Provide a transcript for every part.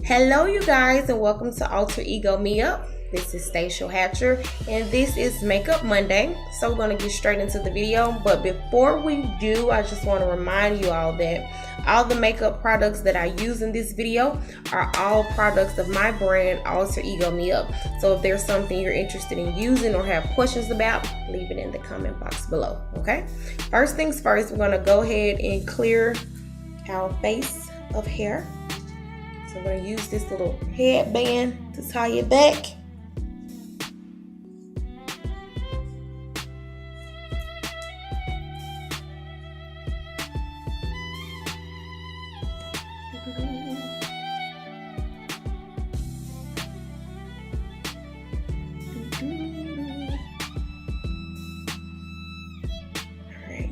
Hello you guys, and welcome to Alter Ego Me Up. This is Stacia Hatcher and this is Makeup Monday. So we're going to get straight into the video, but before we do, I just want to remind you all that all the makeup products that I use in this video are all products of my brand, Alter Ego Me Up. So if there's something you're interested in using or have questions about, leave it in the comment box below, okay? First things first, we're going to go ahead and clear our face of hair. So I'm going to use this little headband to tie it back. Alright.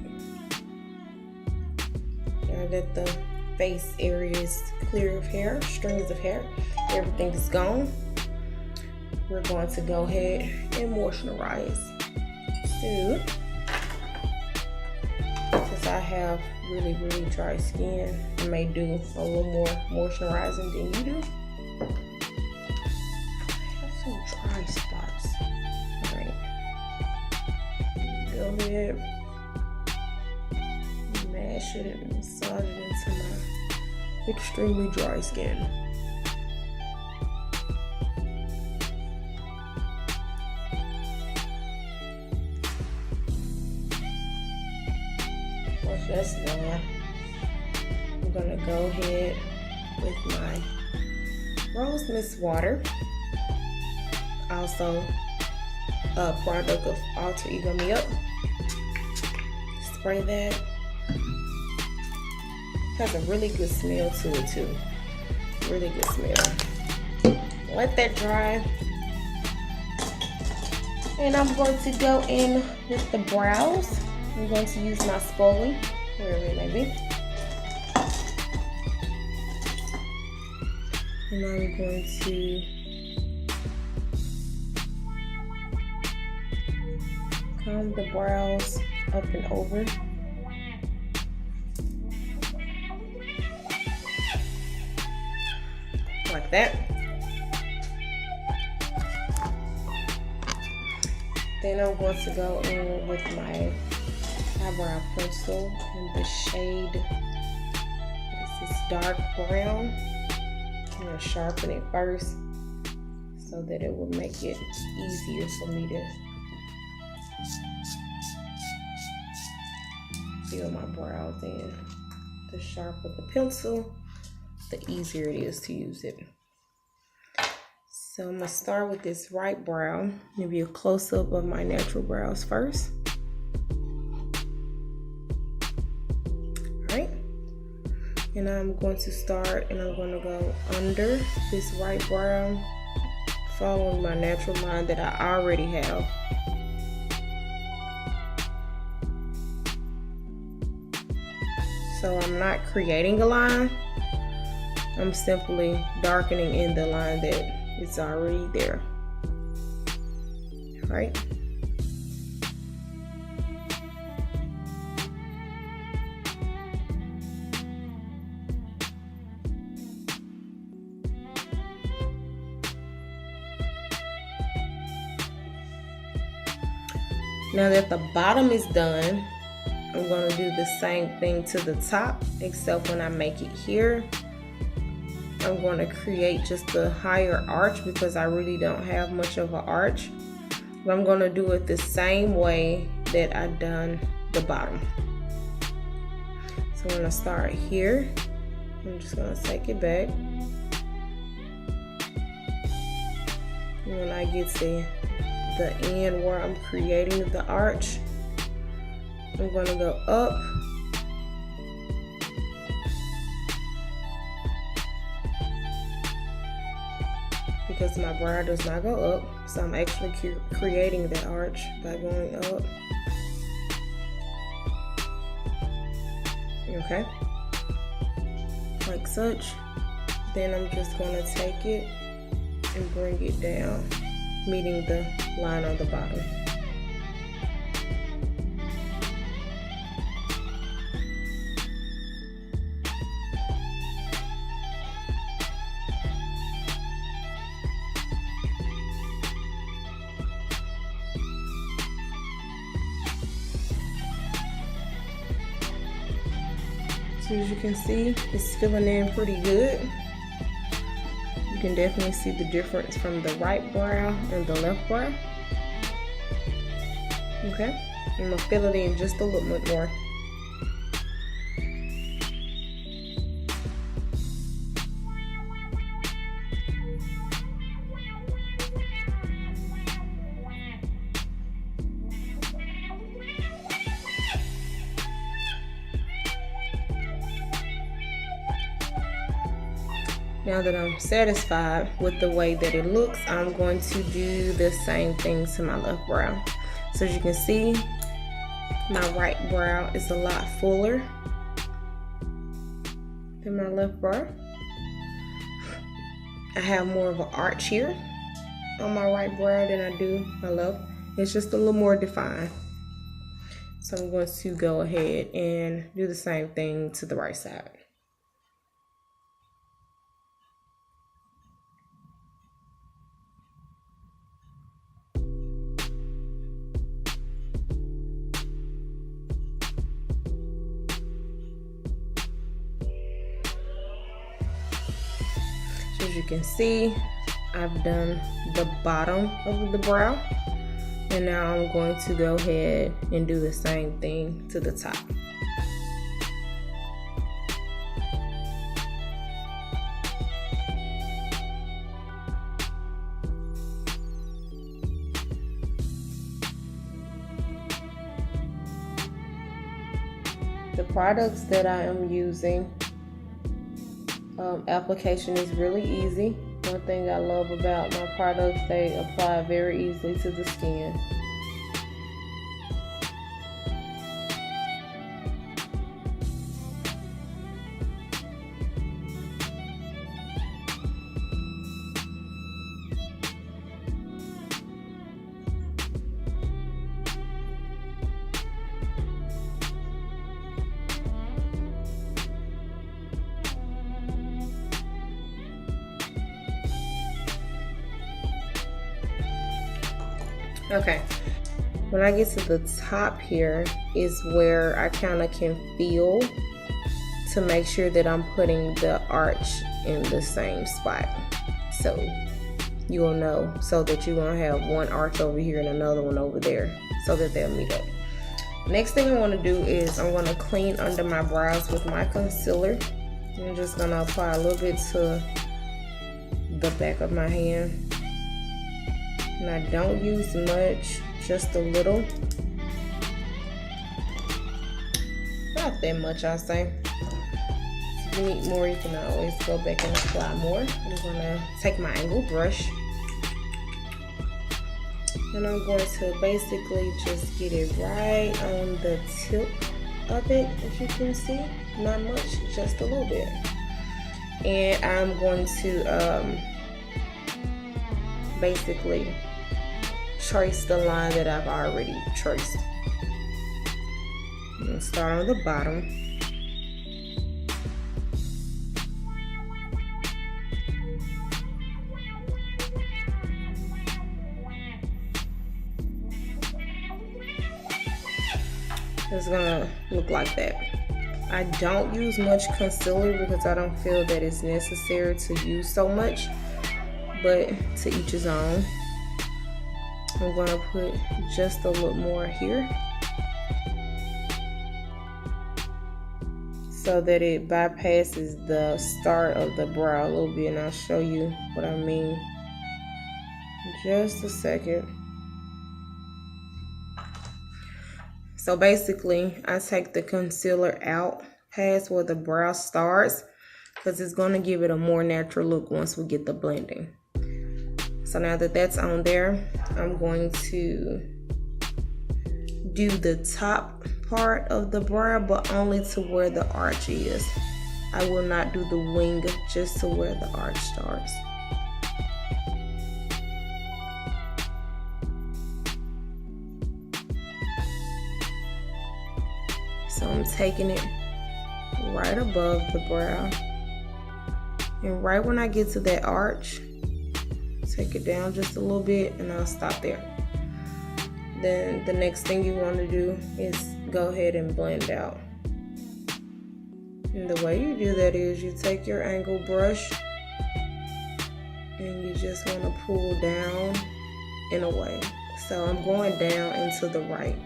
Now that the face area is clear of hair, strings of hair, everything is gone, we're going to go ahead and moisturize. So, since I have really dry skin, I may do a little more moisturizing than you do. I have some dry spots. Alright. Go ahead, mash it and massage it into my extremely dry skin. Once that's done, I'm gonna go ahead with my Rose Mist water, also a product of Alter Ego Me Up. Spray that. Has a really good smell to it too. Really good smell. Let that dry. And I'm going to go in with the brows. I'm going to use my spoolie, wherever it may be. And I'm going to comb the brows up and over. Like that. Then I'm going to go in with my eyebrow pencil in the shade, this is dark brown. I'm going to sharpen it first so that it will make it easier for me to fill my brows in. The sharper the pencil, the easier it is to use it. So I'm going to start with this right brow. Maybe a close-up of my natural brows first. Alright. And I'm going to start and I'm going to go under this right brow, following my natural line that I already have. So I'm not creating a line. I'm simply darkening in the line that is already there. All right. Now that the bottom is done, I'm going to do the same thing to the top, except when I make it here, I'm going to create just a higher arch because I really don't have much of an arch. But I'm going to do it the same way that I done the bottom. So I'm going to start here. I'm just going to take it back. And when I get to the end where I'm creating the arch, I'm going to go up. Because my brow does not go up, so I'm actually creating that arch by going up. Okay, like such. Then I'm just going to take it and bring it down, meeting the line on the bottom. So as you can see, it's filling in pretty good. You can definitely see the difference from the right brow and the left brow. Okay, I'm gonna fill it in just a little bit more. Now that I'm satisfied with the way that it looks, I'm going to do the same thing to my left brow. So as you can see, my right brow is a lot fuller than my left brow. I have more of an arch here on my right brow than I do my left. It's just a little more defined. So I'm going to go ahead and do the same thing to the right side. As you can see, I've done the bottom of the brow, and now I'm going to go ahead and do the same thing to the top. The products that I am using, application is really easy. One thing I love about my products, they apply very easily to the skin. Okay, when I get to the top here is where I kind of can feel to make sure that I'm putting the arch in the same spot. So you will know, so that you're gonna have one arch over here and another one over there, so that they'll meet up. Next thing I want to do is I'm going to clean under my brows with my concealer. I'm just going to apply a little bit to the back of my hand. And I don't use much, just a little. Not that much, I say. If you need more, you can always go back and apply more. I'm going to take my angled brush, and I'm going to basically just get it right on the tip of it, as you can see. Not much, just a little bit. And I'm going to basically trace the line that I've already traced. I'm going to start on the bottom. It's gonna look like that. I don't use much concealer because I don't feel that it's necessary to use so much, but to each his own. I'm gonna put just a little more here so that it bypasses the start of the brow a little bit, and I'll show you what I mean in just a second. So basically, I take the concealer out past where the brow starts because it's going to give it a more natural look once we get the blending. So now that that's on there, I'm going to do the top part of the brow, but only to where the arch is. I will not do the wing, just to where the arch starts. So I'm taking it right above the brow, and right when I get to that arch, take it down just a little bit and I'll stop there. Then the next thing you want to do is go ahead and blend out. And the way you do that is you take your angle brush and you just want to pull down and away. So I'm going down and to the right.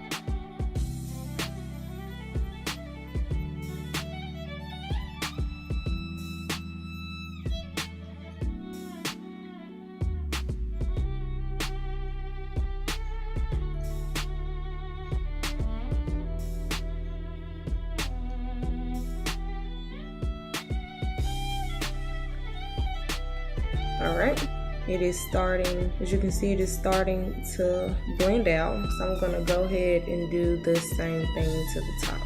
Alright, it is starting, as you can see, it is starting to blend out. So I'm going to go ahead and do the same thing to the top.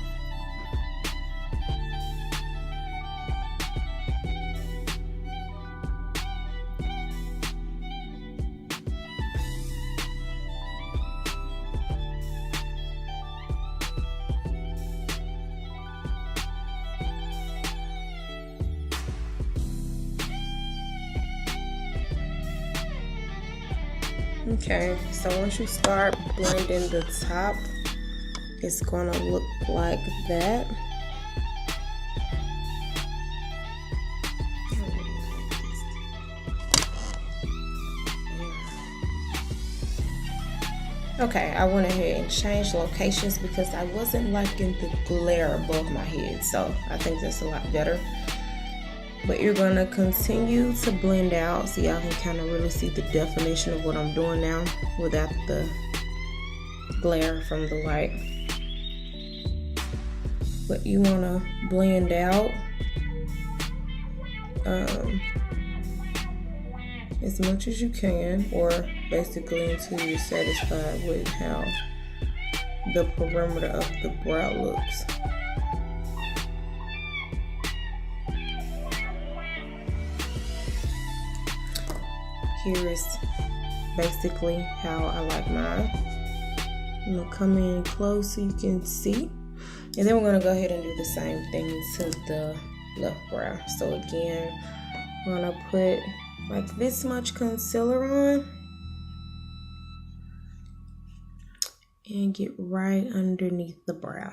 Okay, so once you start blending the top, it's gonna look like that. Okay, I went ahead and changed locations because I wasn't liking the glare above my head, so I think that's a lot better. But you're gonna continue to blend out so y'all can kind of really see the definition of what I'm doing now without the glare from the light. But you wanna blend out as much as you can, or basically until you're satisfied with how the perimeter of the brow looks. Here is basically how I like mine. I'm gonna come in close so you can see. And then we're gonna go ahead and do the same thing to the left brow. So again, we're gonna put like this much concealer on and get right underneath the brow.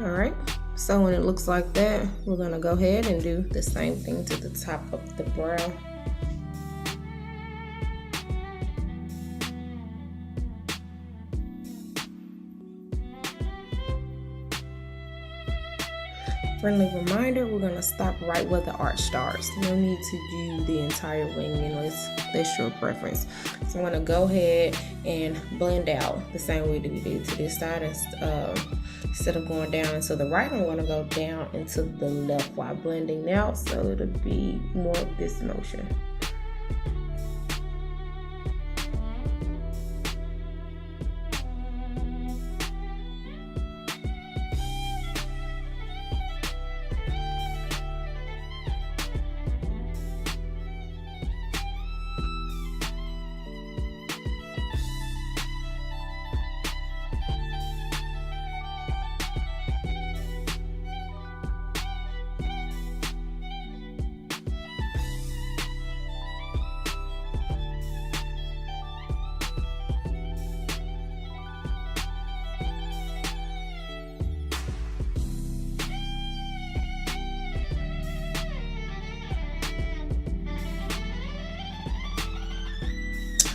Alright, so when it looks like that, we're going to go ahead and do the same thing to the top of the brow. Friendly reminder, we're going to stop right where the arch starts. No need to do the entire wing unless that's your preference. So I'm going to go ahead and blend out the same way that we did to this side. Instead of going down and to the right, I'm going to go down and to the left while blending out, so it'll be more of this motion.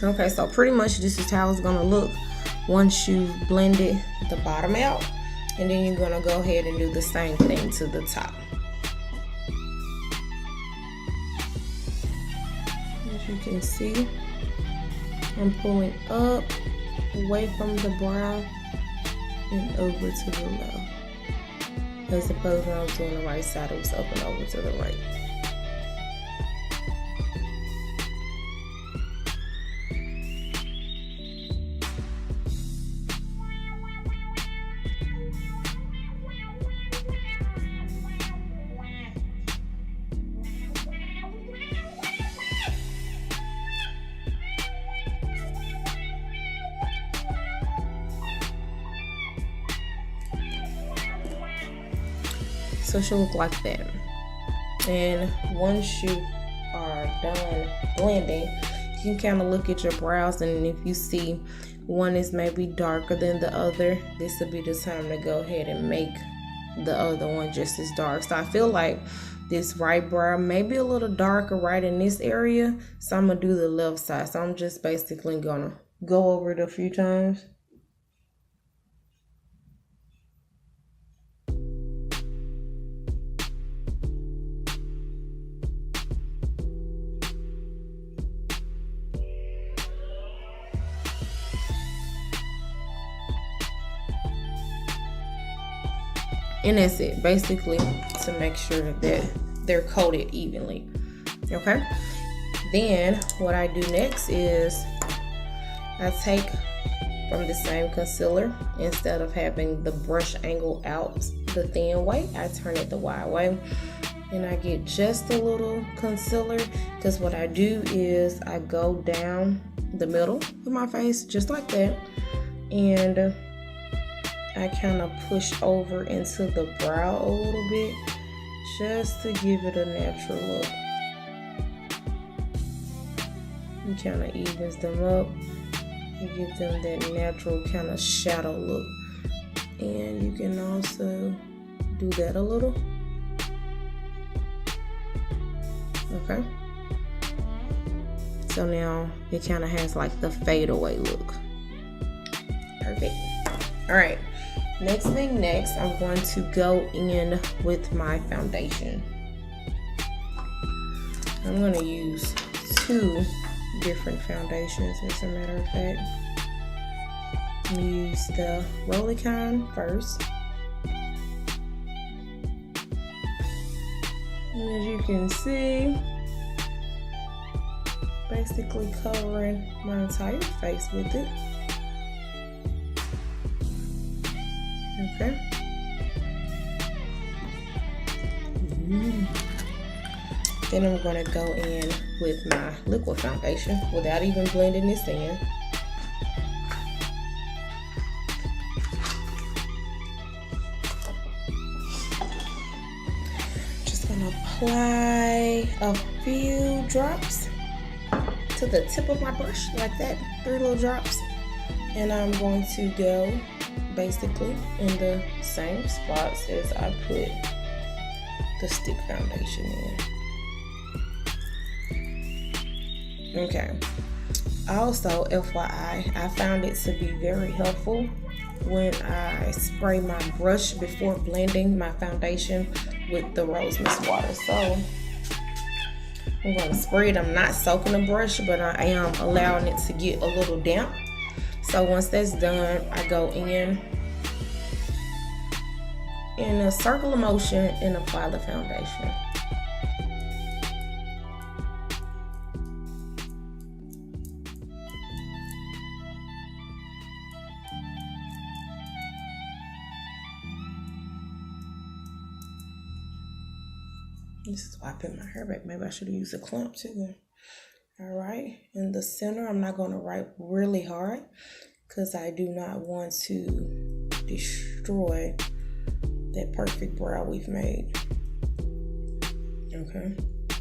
Okay, so pretty much this is how it's gonna look once you've blended the bottom out, and then you're gonna go ahead and do the same thing to the top. As you can see, I'm pulling up away from the brow and over to the left. As opposed when I was doing the right side, it was up and over to the right. So it should look like that. And once you are done blending, you can kind of look at your brows, and if you see one is maybe darker than the other, this will be the time to go ahead and make the other one just as dark. So I feel like this right brow may be a little darker right in this area, so I'm gonna do the left side. So I'm just basically gonna go over it a few times. And that's it, basically, to make sure that they're coated evenly. Okay, then what I do next is I take from the same concealer, instead of having the brush angle out the thin way, I turn it the wide way, and I get just a little concealer, because what I do is I go down the middle of my face just like that, and I kind of push over into the brow a little bit, just to give it a natural look. It kind of evens them up. It gives them that natural kind of shadow look. And you can also do that a little. Okay. So now it kind of has like the fadeaway look. Perfect. All right. Next, I'm going to go in with my foundation. I'm going to use 2 different foundations, as a matter of fact. I'm going to use the Rolicon first. And as you can see, basically covering my entire face with it. Okay. Then I'm going to go in with my liquid foundation without even blending this in. Just going to apply a few drops to the tip of my brush, like that, 3 little drops. And I'm going to go basically in the same spots as I put the stick foundation in. Okay. Also, FYI, I found it to be very helpful when I spray my brush before blending my foundation with the rose mist water. So I'm going to spray it. I'm not soaking the brush, but I am allowing it to get a little damp. So once that's done, I go in a circular motion and apply the foundation. This is why I put my hair back. Maybe I should have used a clump too. All right, in the center, I'm not going to write really hard because I do not want to destroy that perfect brow we've made. Okay,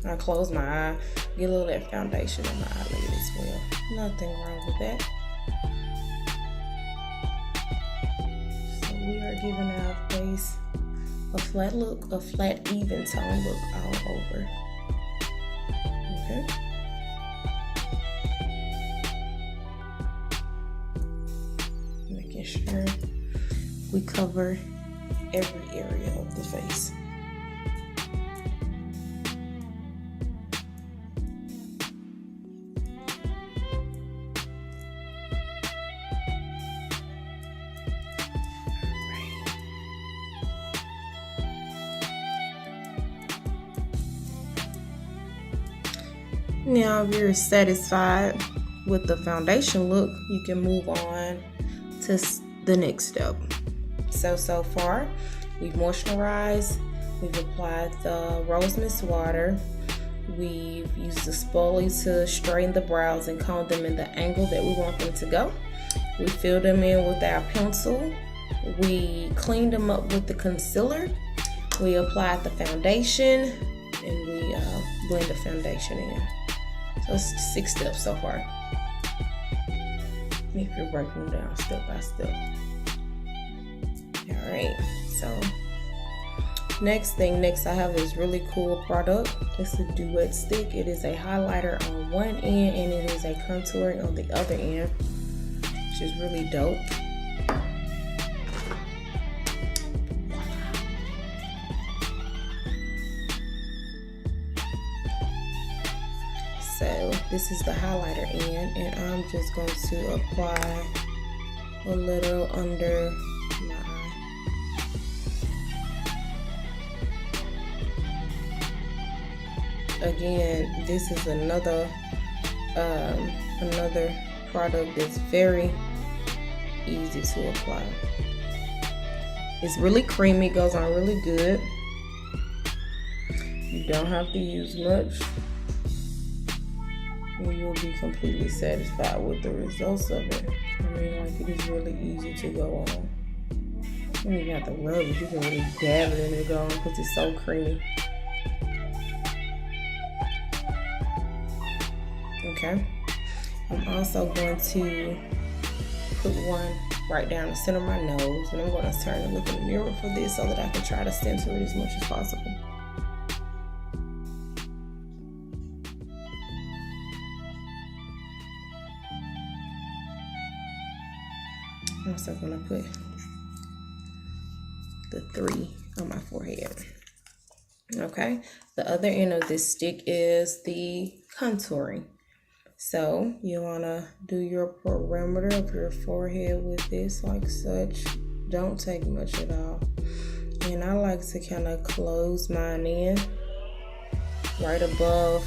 I close my eye, get a little of that foundation in my eyelid as well. Nothing wrong with that. So we are giving our face a flat look, a flat, even tone look all over. Okay. Making sure we cover every area of the face. Now, if you're satisfied with the foundation look, you can move on to the next step. So far, we've moisturized, we've applied the rose mist water, we've used the spoolie to straighten the brows and comb them in the angle that we want them to go. We filled them in with our pencil. We cleaned them up with the concealer. we applied the foundation and we blend the foundation in. So it's 6 steps so far. If you're breaking them down step by step. All right, so next I have this really cool product. It's a duet stick. It is a highlighter on one end and it is a contouring on the other end, which is really dope. So this is the highlighter end, and I'm just going to apply a little under my eye. Again, this is another product that's very easy to apply. It's really creamy, goes on really good. You don't have to use much, and you'll be completely satisfied with the results of it. I mean, like, it is really easy to go on. You don't even have to rub it. You can really dab it and it go on because it's so creamy. Okay. I'm also going to put one right down the center of my nose, and I'm going to turn and look in the mirror for this so that I can try to center it as much as possible. I'm also going to put the 3 on my forehead. Okay, the other end of this stick is the contouring. So you want to do your perimeter of your forehead with this like such. Don't take much at all. And I like to kind of close mine in right above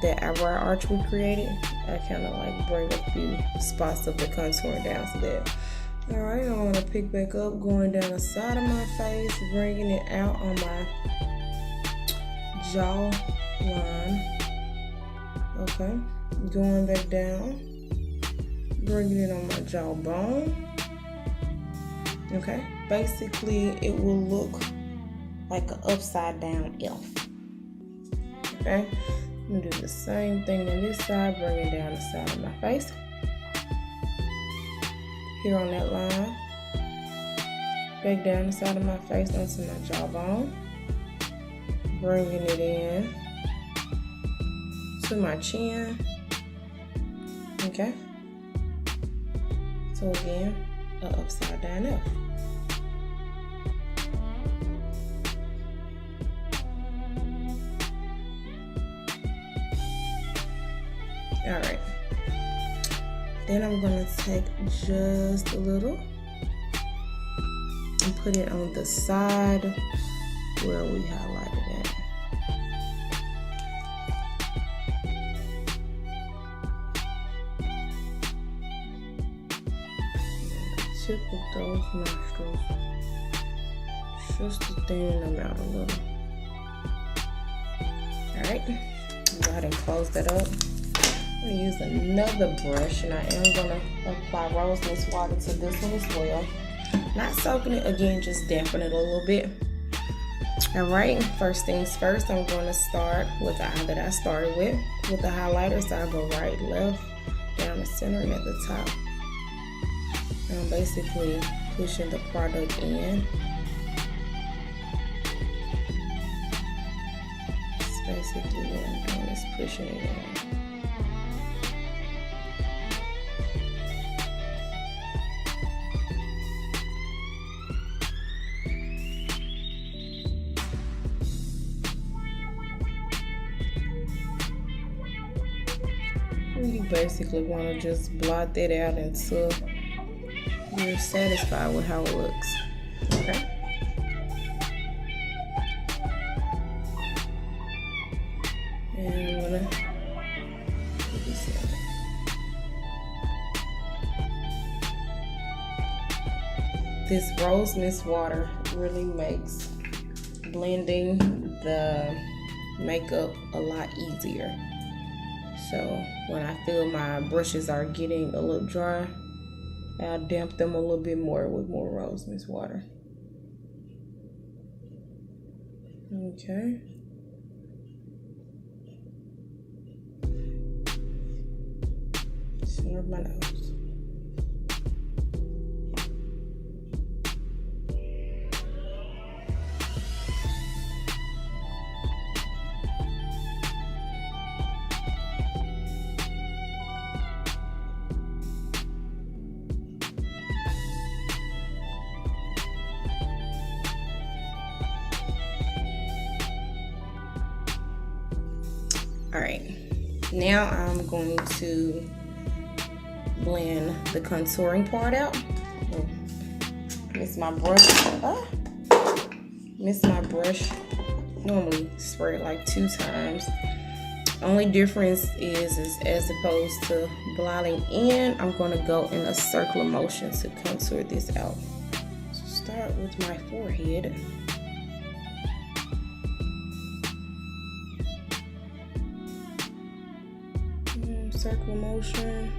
the eyebrow arch we created. I kind of like bring a few spots of the contour down to that. All right, I want to pick back up, going down the side of my face, bringing it out on my jaw line. Okay, going back down, bringing it on my jawbone. Okay, basically it will look like an upside down elf. Okay, I'm gonna do the same thing on this side, bring it down the side of my face. Here on that line, back down the side of my face onto my jawbone, bringing it in to my chin. Okay, so again, an upside down F. All right, then I'm gonna take just a little and put it on the side where we highlighted at. Tip of those nostrils, just to thin them out a little. All right, go ahead and close that up. I'm gonna use another brush, and I am gonna apply rose mist water to this one as well. Not soaking it, again, just dampen it a little bit. All right, first things first, I'm going to start with the eye that I started with the highlighter. So I'll go right, left, down the center, and at the top. And I'm basically pushing the product in. It's basically what I'm doing, is pushing it in. You basically want to just blot that out until you're satisfied with how it looks. Okay. And I'm gonna put this in. This rose mist water really makes blending the makeup a lot easier. So when I feel my brushes are getting a little dry, I'll damp them a little bit more with more rose mist water. Okay. Center of my nose. All right, now I'm going to blend the contouring part out. Oh, miss my brush. Miss my brush. Normally spray it like 2 times. Only difference is as opposed to blotting in, I'm going to go in a circular motion to contour this out. So start with my forehead. Circle motion.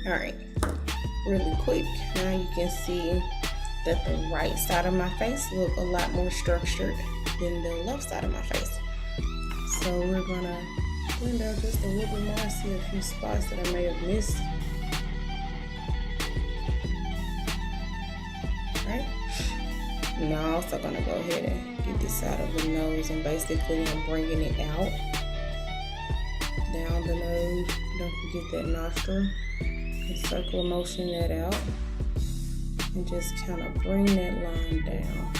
All right, really quick, now you can see that the right side of my face look a lot more structured than the left side of my face. So we're gonna blend out just a little bit more, see a few spots that I may have missed. Right? Now I'm also gonna go ahead and get this side of the nose, and basically I'm bringing it out, down the nose. Don't forget that nostril. And circle motion that out, and just kind of bring that line down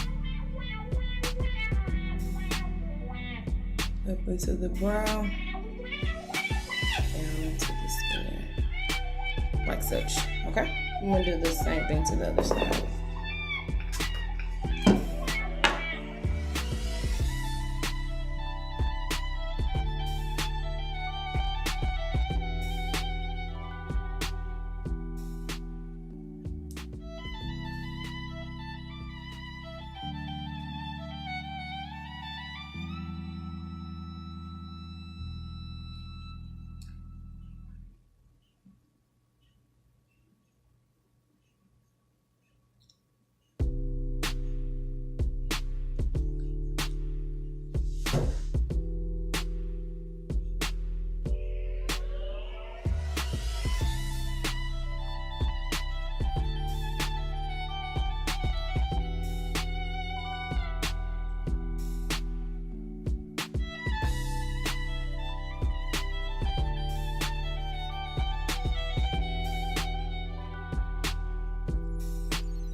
up into the brow, down into the skin, like such. Okay, I'm gonna do the same thing to the other side.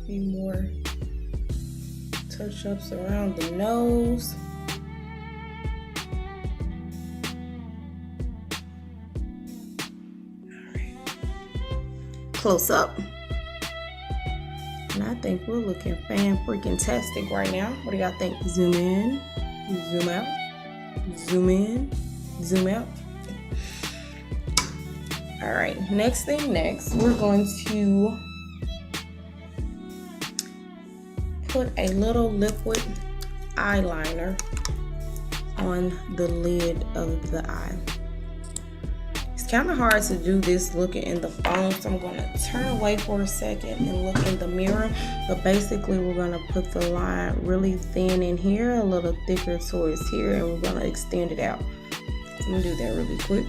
Few more touch-ups around the nose. All right. Close up. And I think we're looking fan-freaking-tastic right now. What do y'all think? Zoom in, zoom out, zoom in, zoom out. All right, next, we're going to put a little liquid eyeliner on the lid of the eye. It's kind of hard to do this looking in the phone, so I'm going to turn away for a second and look in the mirror. But basically, we're going to put the line really thin in here, a little thicker towards here, and we're going to extend it out. I'm going to do that really quick.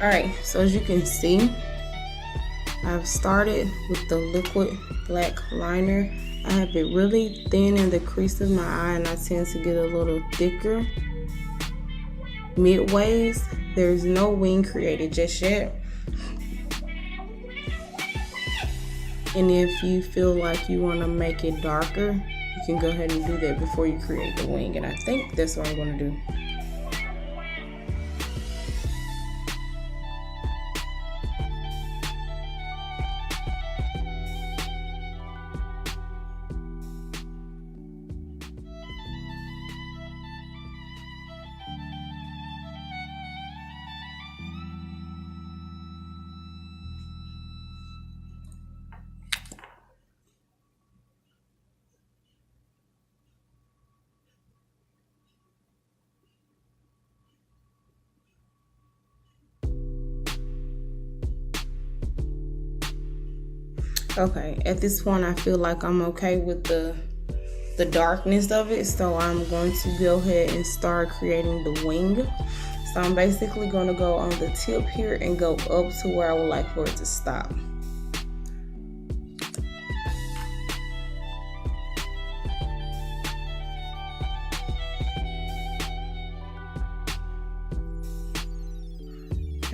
Alright, so as you can see, I've started with the liquid black liner. I have it really thin in the crease of my eye, and I tend to get a little thicker midways. There's no wing created just yet. And if you feel like you want to make it darker, you can go ahead and do that before you create the wing. And I think that's what I'm going to do. Okay, at this point I feel like I'm okay with the darkness of it, so I'm going to go ahead and start creating the wing. So I'm basically going to go on the tip here and go up to where I would like for it to stop.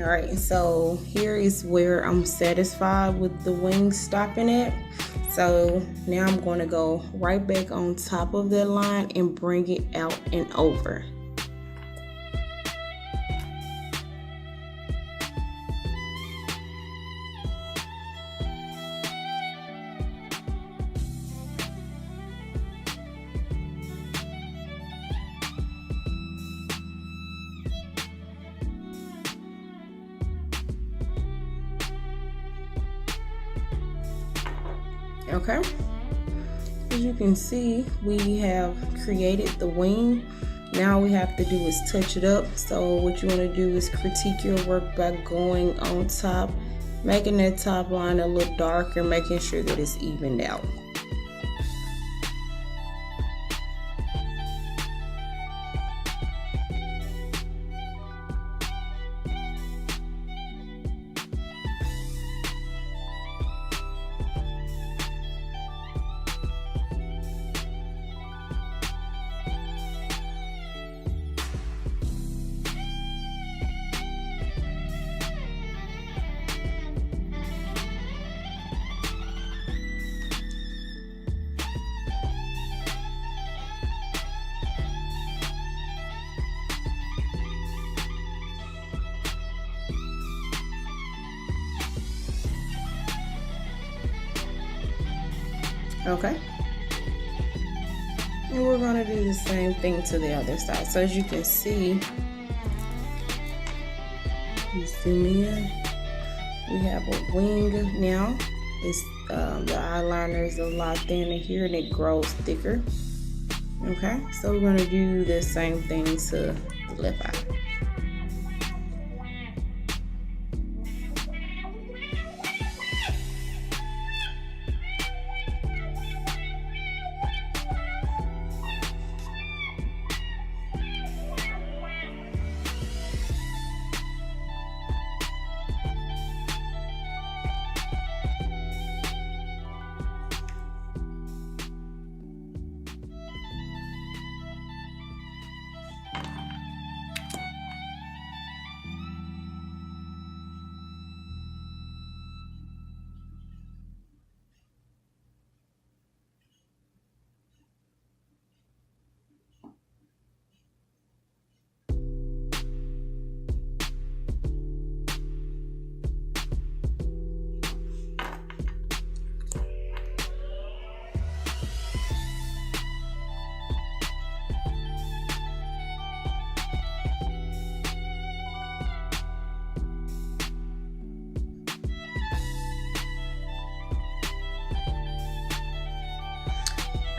Alright, so here is where I'm satisfied with the wings stopping at. So now I'm going to go right back on top of that line and bring it out and over. Okay, as you can see, we have created the wing. Now all we have to do is touch it up. So what you want to do is critique your work by going on top, making that top line a little darker, making sure that it's evened out. Okay, and we're going to do the same thing to the other side. So as you can see, you zoom in, we have a wing now. It's the eyeliner is a lot thinner here and it grows thicker. Okay, so we're going to do the same thing to the left eye.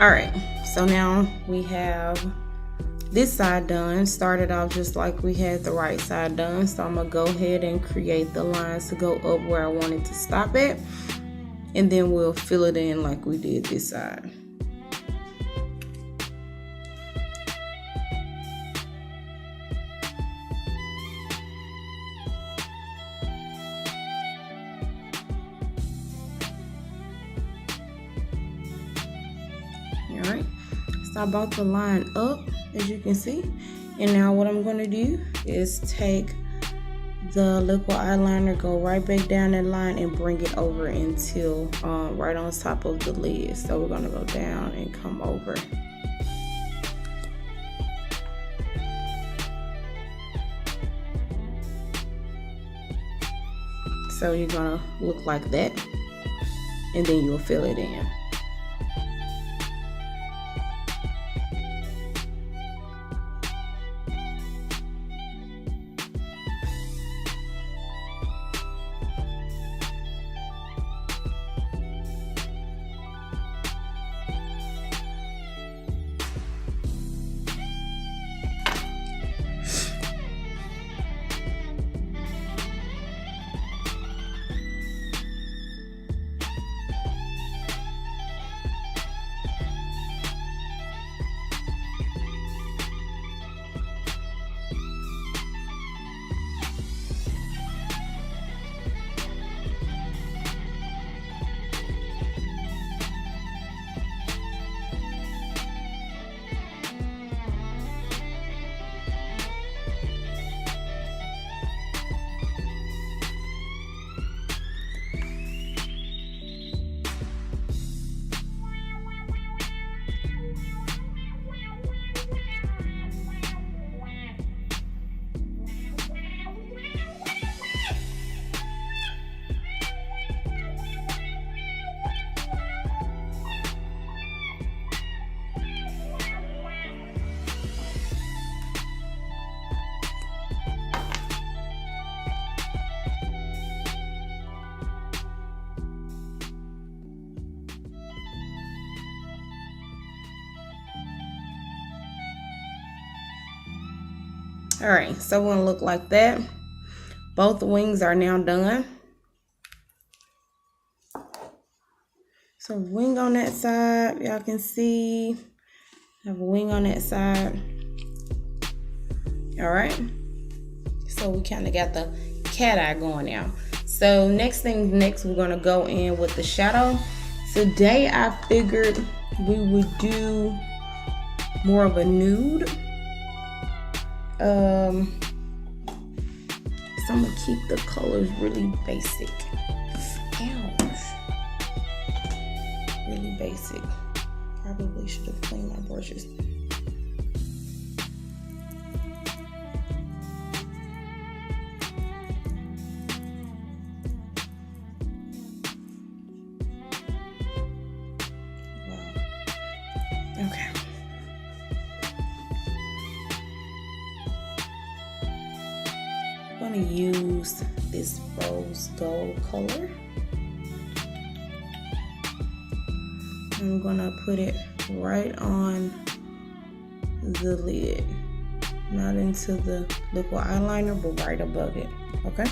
All right, so now we have this side done. Started off just like we had the right side done. So I'm gonna go ahead and create the lines to go up where I want it to stop at. And then we'll fill it in like we did this side. So I brought the line up, as you can see. And now what I'm going to do is take the liquid eyeliner, go right back down that line and bring it over until right on top of the lid. So we're going to go down and come over. So you're going to look like that, and then you'll fill it in. All right, so we're gonna look like that. Both wings are now done. So wing on that side, y'all can see. I have a wing on that side. All right. So we kind of got the cat eye going now. So next, we're gonna go in with the shadow. Today I figured we would do more of a nude. So I'm gonna keep the colors really basic. Ouch. Really basic. Probably should have cleaned my brushes. Wow. Okay. I'm going to use this rose gold color. I'm going to put it right on the lid, not into the liquid eyeliner, but right above it, okay?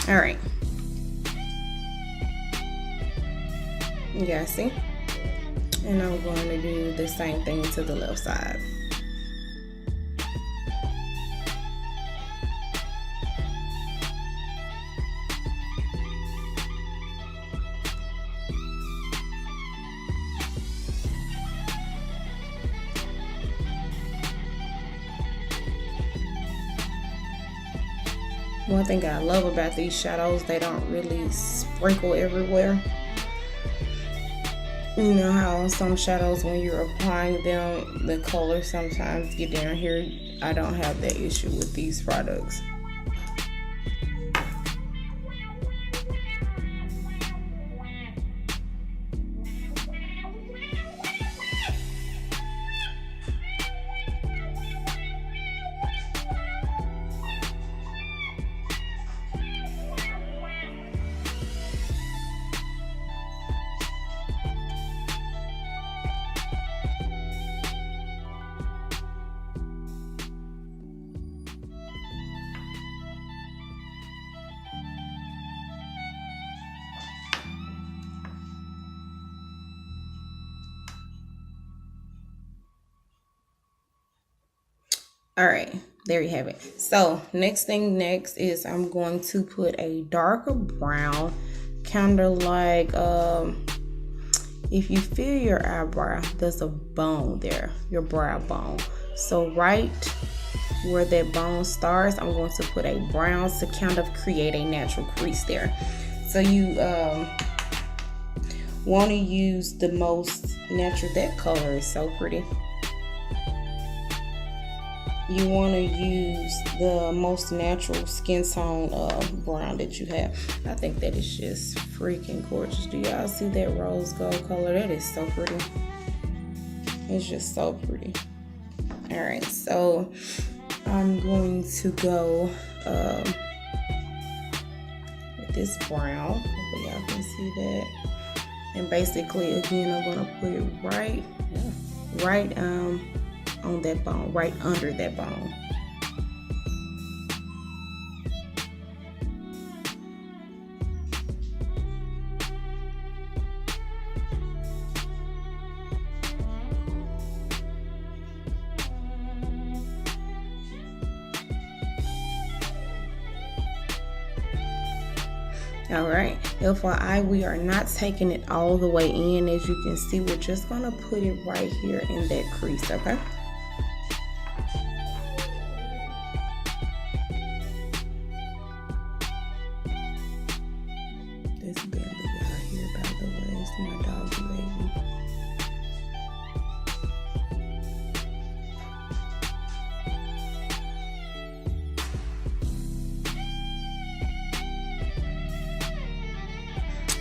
All right, you guys see? And I'm going to do the same thing to the left side. One thing I love about these shadows, they don't really sprinkle everywhere. You know how some shadows, when you're applying them, the color sometimes get down here. I don't have that issue with these products. All right, there you have it. So next is I'm going to put a darker brown, kind of like if you feel your eyebrow, there's a bone there, your brow bone. So right where that bone starts, I'm going to put a brown to kind of create a natural crease there. So you want to use the most natural, that color is so pretty. You want to use the most natural skin tone brown that you have. I think that is just freaking gorgeous. Do y'all see that rose gold color? That is so pretty. It's just so pretty. All right, so I'm going to go with this brown. Hopefully y'all can see that. And basically, again, I'm going to put it right on that bone, right under that bone. All right, FYI, we are not taking it all the way in. As you can see, we're just gonna put it right here in that crease, okay? This belly out here, by the way, it's my doggy baby.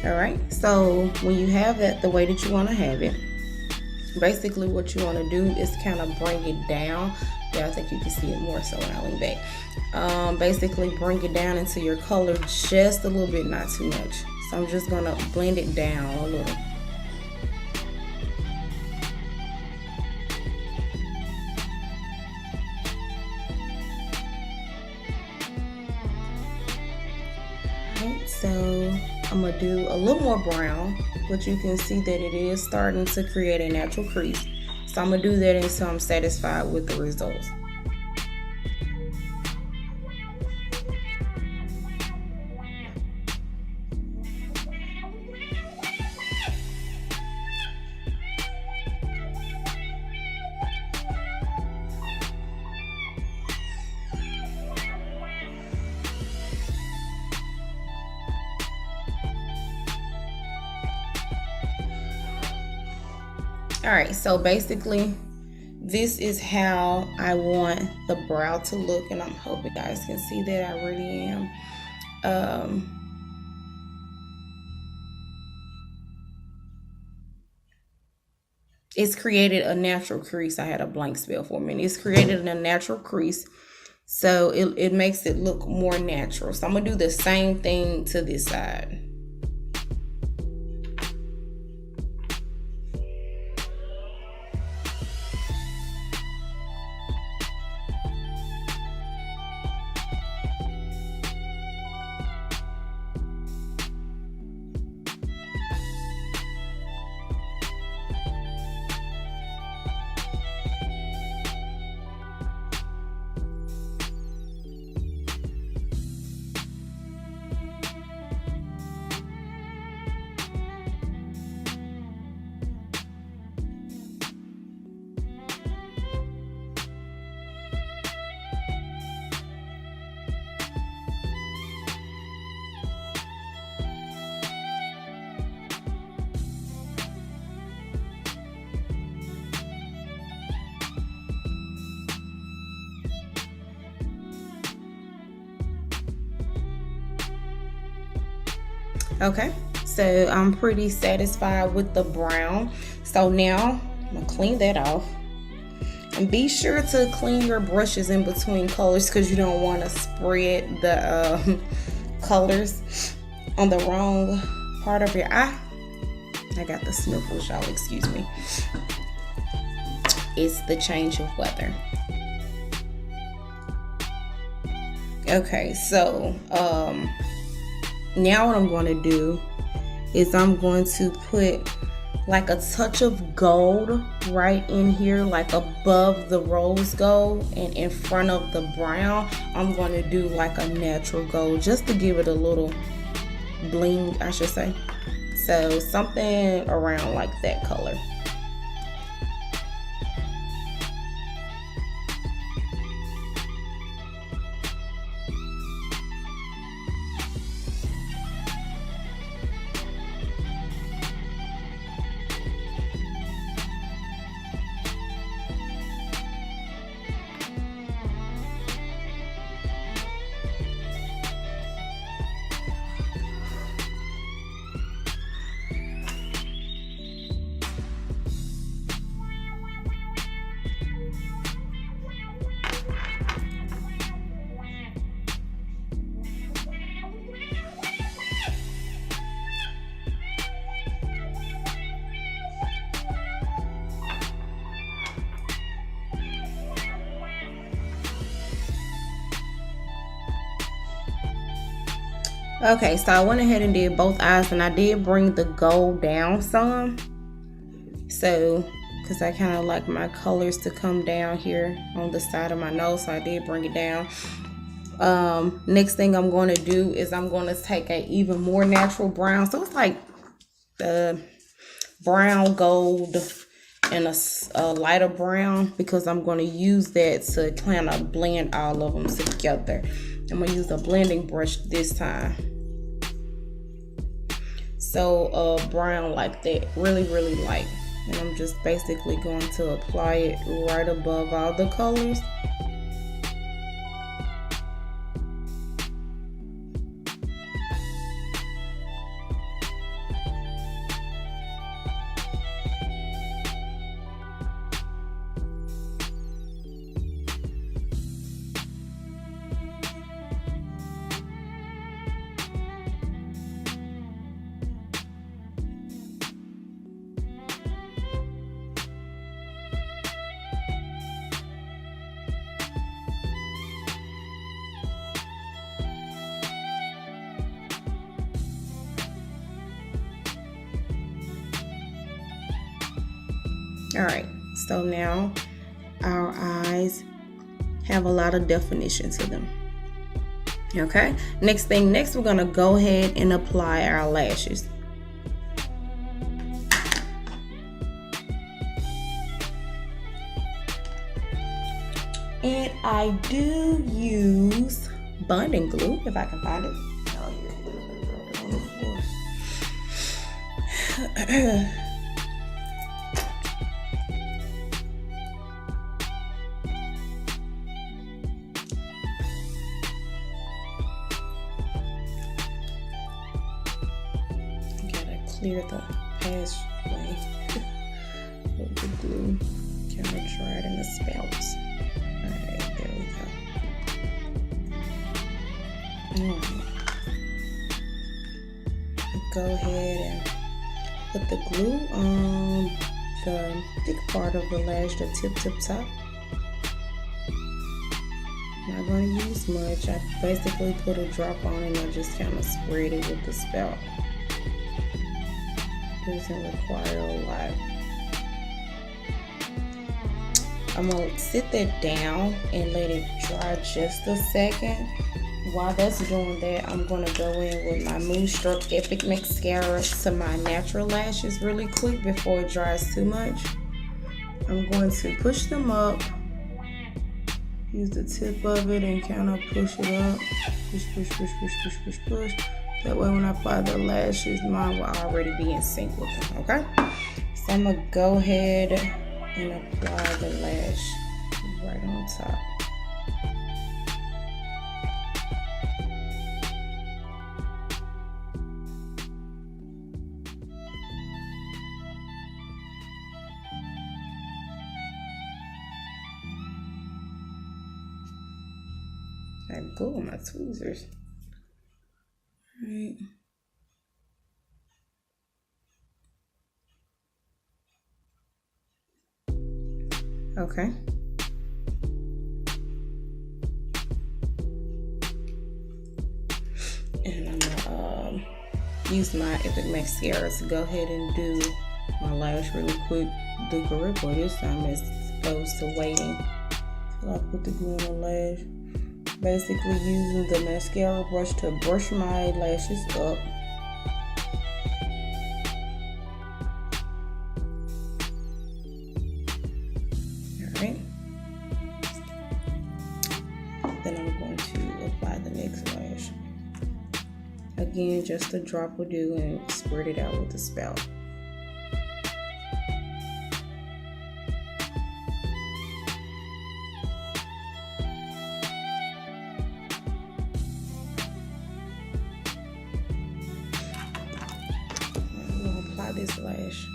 All right, so when you have that the way that you want to have it, basically what you want to do is kind of bring it down. Yeah, I think you can see it more so when I lean back. Basically bring it down into your color just a little bit, not too much. So I'm just gonna blend it down a little. Right, so I'm gonna do a little more brown, but you can see that it is starting to create a natural crease. So I'm gonna do that until I'm satisfied with the results. All right, so basically this is how I want the brow to look, and I'm hoping you guys can see that I really am. It's created a natural crease. I had a blank spell for a minute. It's created a natural crease, so it makes it look more natural. So I'm gonna do the same thing to this side. Okay, so I'm pretty satisfied with the brown. So now I'm gonna clean that off, and be sure to clean your brushes in between colors, because you don't want to spread the colors on the wrong part of your eye. I got the sniffles, y'all, excuse me. It's the change of weather. Okay, so now what I'm going to do is I'm going to put like a touch of gold right in here, like above the rose gold, and in front of the brown I'm going to do like a natural gold just to give it a little bling, I should say. So something around like that color. Okay, so I went ahead and did both eyes, and I did bring the gold down some. So, because I kind of like my colors to come down here on the side of my nose, so I did bring it down. Next thing I'm going to do is I'm going to take a even more natural brown. So it's like the brown gold and a lighter brown, because I'm going to use that to kind of blend all of them together. I'm going to use a blending brush this time. So brown like that, really light. And I'm just basically going to apply it right above all the colors. All right, so now our eyes have a lot of definition to them. Okay, next we're gonna go ahead and apply our lashes. And I do use bonding glue if I can find it. Oh, here's on the floor. Clear the pathway of the glue. Kind of dry it in the spouts. Alright, there we go. Go ahead and put the glue on the thick part of the lash, the tip top. I'm not going to use much. I basically put a drop on and I just kind of spread it with the spout. Doesn't require a lot. I'm gonna sit that down and let it dry just a second. While that's doing that, I'm gonna go in with my Moonstruck Epic Mascara to my natural lashes really quick before it dries too much. I'm going to push them up, use the tip of it and kind of push it up. Push. That way when I apply the lashes, mine will already be in sync with them, okay? So I'm gonna go ahead and apply the lash right on top. I glue on my tweezers. Right. Okay. And I'm gonna use my Epic Mascara to go ahead and do my lash really quick the correct way this time as opposed to waiting till I put the glue on the lash. Basically using the mascara brush to brush my lashes up. Alright. Then I'm going to apply the next lash. Again, just a drop will do and spread it out with the spout. I'm going to apply this lash.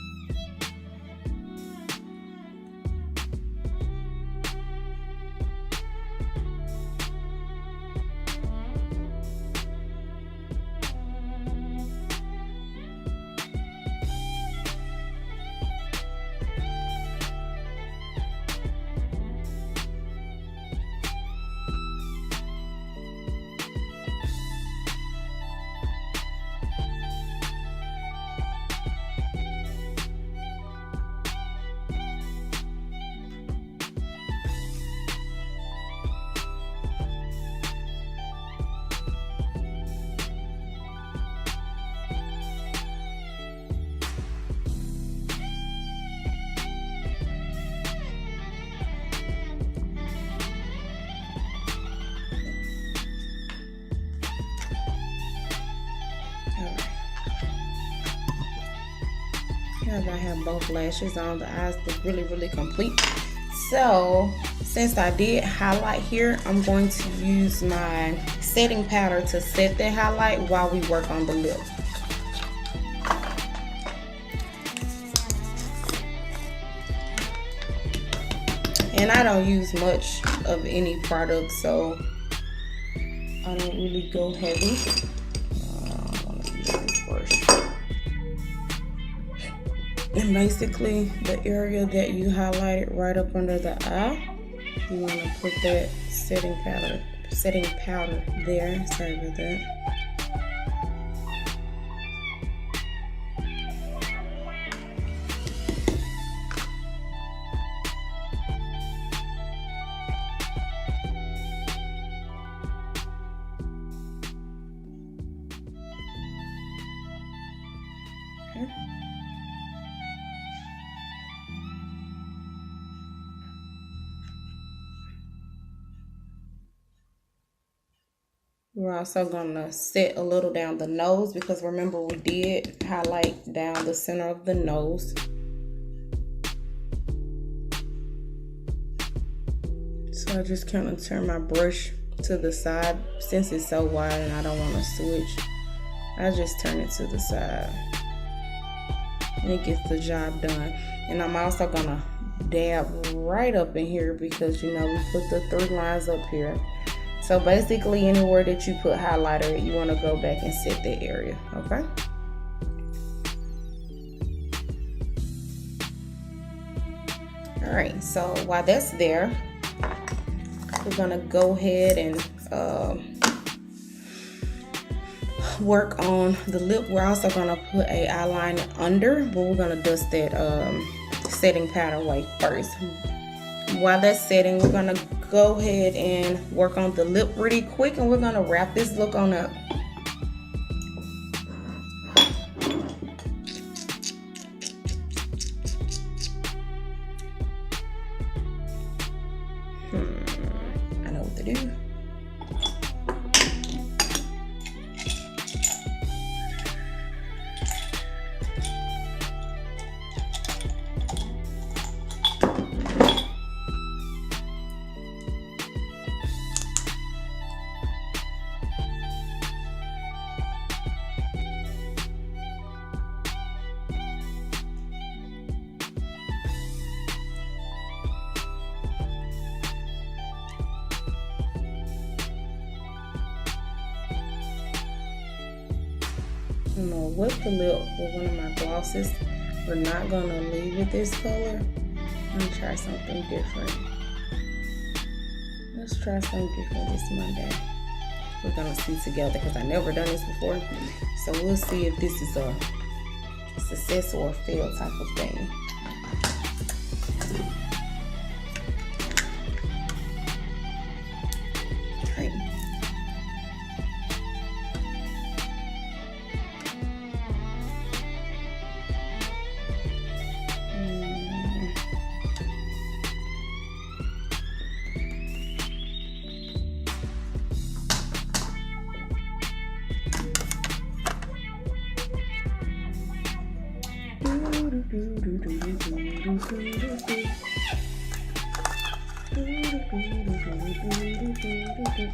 I have both lashes on. The eyes look really complete. So since I did highlight here, I'm going to use my setting powder to set that highlight while we work on the lip. And I don't use much of any product, so I don't really go heavy. I'm gonna use this brush. And basically, the area that you highlighted right up under the eye, you want to put that setting powder there. Sorry about that. Okay. We're also going to set a little down the nose because remember we did highlight down the center of the nose. So I just kind of turn my brush to the side since it's so wide and I don't want to switch. I just turn it to the side and it gets the job done. And I'm also going to dab right up in here because you know we put the 3 lines up here. So basically anywhere that you put highlighter, you want to go back and set that area, okay? All right, so while that's there, we're gonna go ahead and work on the lip. We're also gonna put a eyeliner under, but we're gonna dust that setting powder away first. While that's setting, we're gonna go ahead and work on the lip really quick, and we're gonna wrap this look on up. I know what to do. I'm gonna whip the lip with one of my glosses. We're not gonna leave it this color. I'm gonna try something different. Let's try something different this Monday. We're gonna see together because I never done this before. So we'll see if this is success or fail type of thing. Right.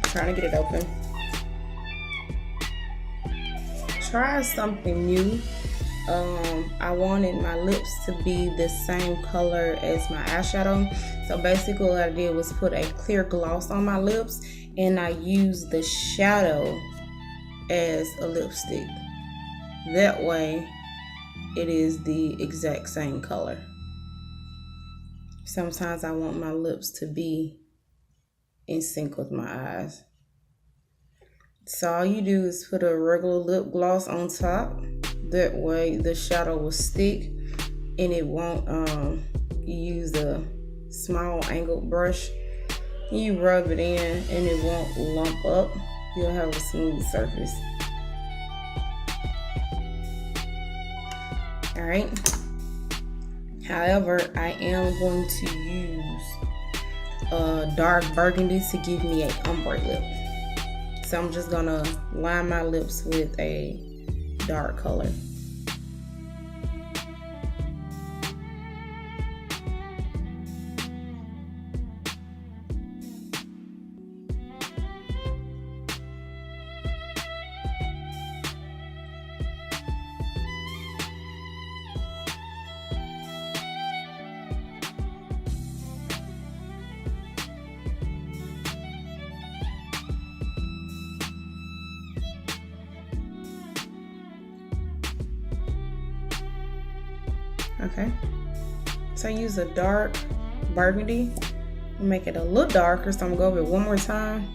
Trying to get it open. Try something new. I wanted my lips to be the same color as my eyeshadow. So basically what I did was put a clear gloss on my lips, and I used the shadow as a lipstick. That way it is the exact same color. Sometimes I want my lips to be in sync with my eyes. So all you do is put a regular lip gloss on top. That way the shadow will stick and it won't, you use a small angled brush. You rub it in and it won't lump up. You'll have a smooth surface. All right. However, I am going to use a dark burgundy to give me an ombre lip. So I'm just gonna line my lips with a dark color. Okay, so I use a dark burgundy, make it a little darker, so I'm gonna go over it one more time.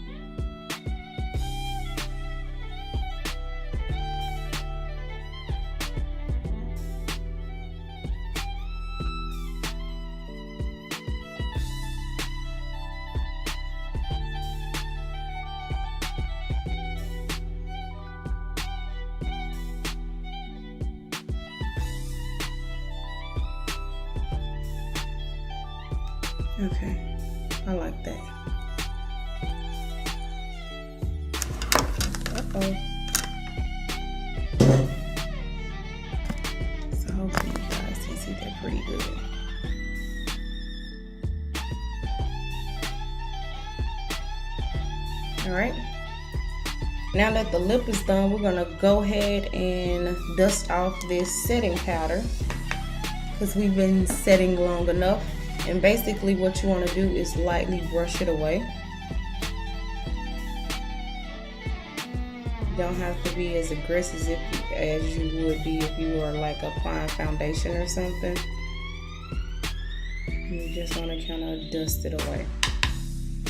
Okay, I like that. Uh-oh. So hopefully you guys can see that pretty good. All right. Now that the lip is done, we're gonna go ahead and dust off this setting powder because we've been setting long enough. And basically what you want to do is lightly brush it away. You don't have to be as aggressive as you would be if you were like applying foundation or something. You just want to kind of dust it away.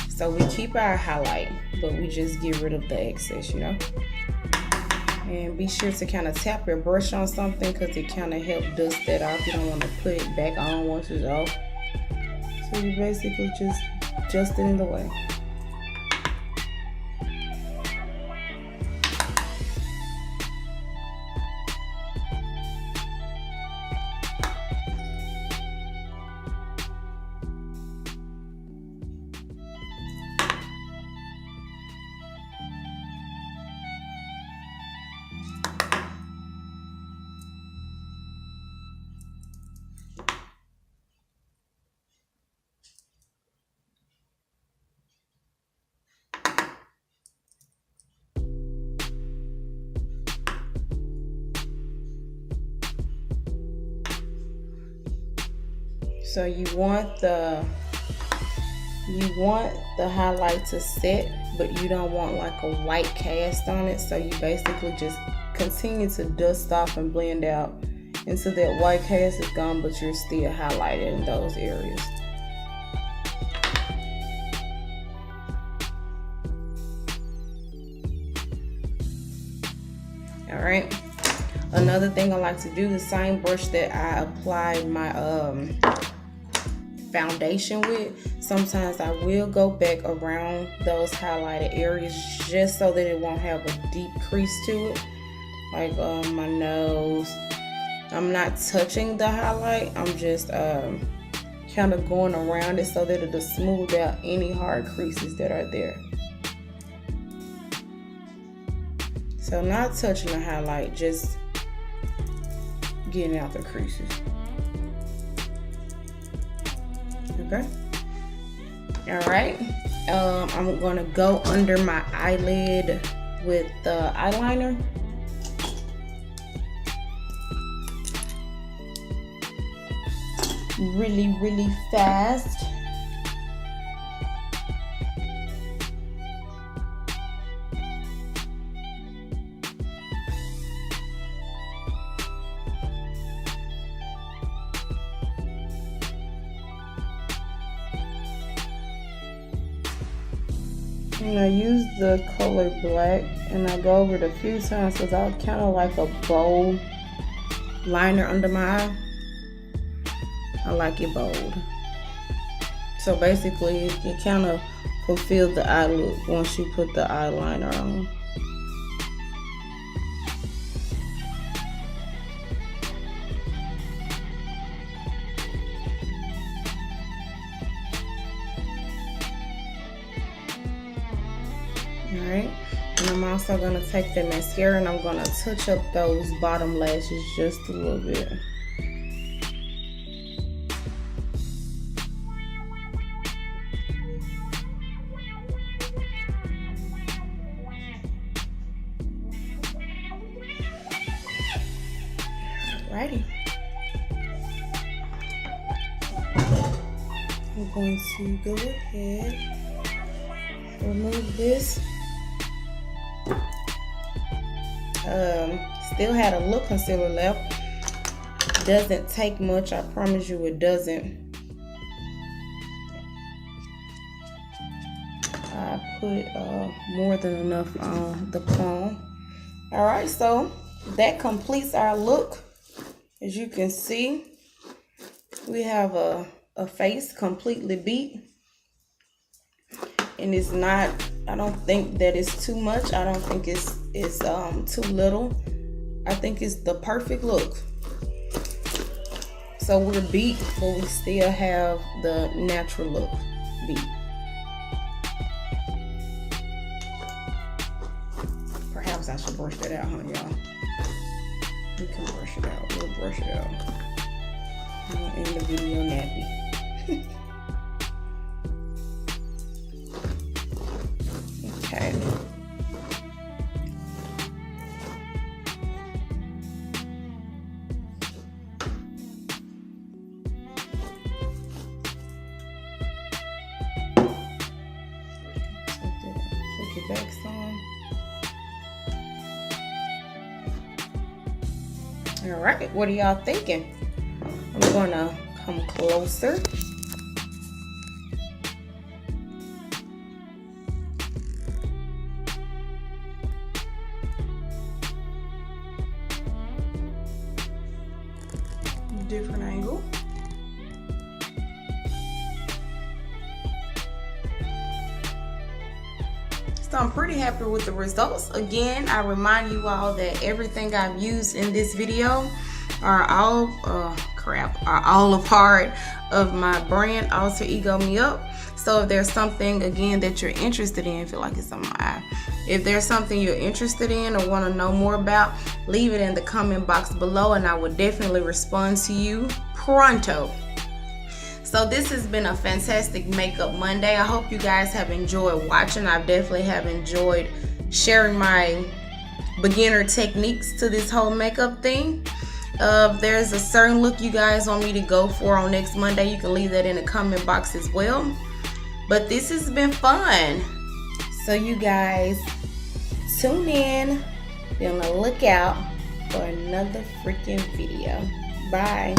So we keep our highlight, but we just get rid of the excess, you know. And be sure to kind of tap your brush on something because it kind of helps dust that off. You don't want to put it back on once it's off. So you basically just dust it in the way. So you want the highlight to set, but you don't want like a white cast on it. So you basically just continue to dust off and blend out until that white cast is gone, but you're still highlighted in those areas. All right. Another thing I like to do, the same brush that I applied my foundation with, sometimes I will go back around those highlighted areas just so that it won't have a deep crease to it, like my nose. I'm not touching the highlight, I'm just kind of going around it so that it'll smooth out any hard creases that are there. So not touching the highlight, just getting out the creases. Okay. All right. I'm gonna go under my eyelid with the eyeliner. Really fast. And I use the color black, and I go over it a few times because I kind of like a bold liner under my eye. I like it bold. So basically, it kind of fulfills the eye look once you put the eyeliner on. Alright, and I'm also going to take the mascara and I'm going to touch up those bottom lashes just a little bit. Alrighty. I'm going to go ahead, remove this. Still had a little concealer left. Doesn't take much, I promise you it doesn't. I put more than enough on the palm. Alright, so that completes our look. As you can see, we have a face completely beat. And it's not, I don't think that it's too much. I don't think it's too little. I think it's the perfect look. So we're beat, but we still have the natural look beat. Perhaps I should brush that out, huh, y'all? We can brush it out. We'll brush it out. I'm gonna end the video nappy. Okay. Put your back some. All right, what are y'all thinking? I'm gonna come closer. Different angle. So I'm pretty happy with the results. Again, I remind you all that everything I've used in this video are all a part of my brand, Alter Ego Me Up. So if there's something, again, that you're interested in, feel like it's on my eye. If there's something you're interested in or want to know more about, leave it in the comment box below and I will definitely respond to you pronto. So this has been a fantastic Makeup Monday. I hope you guys have enjoyed watching. I definitely have enjoyed sharing my beginner techniques to this whole makeup thing. If there's a certain look you guys want me to go for on next Monday, you can leave that in the comment box as well. But this has been fun. So you guys tune in, be on the lookout for another freaking video. Bye.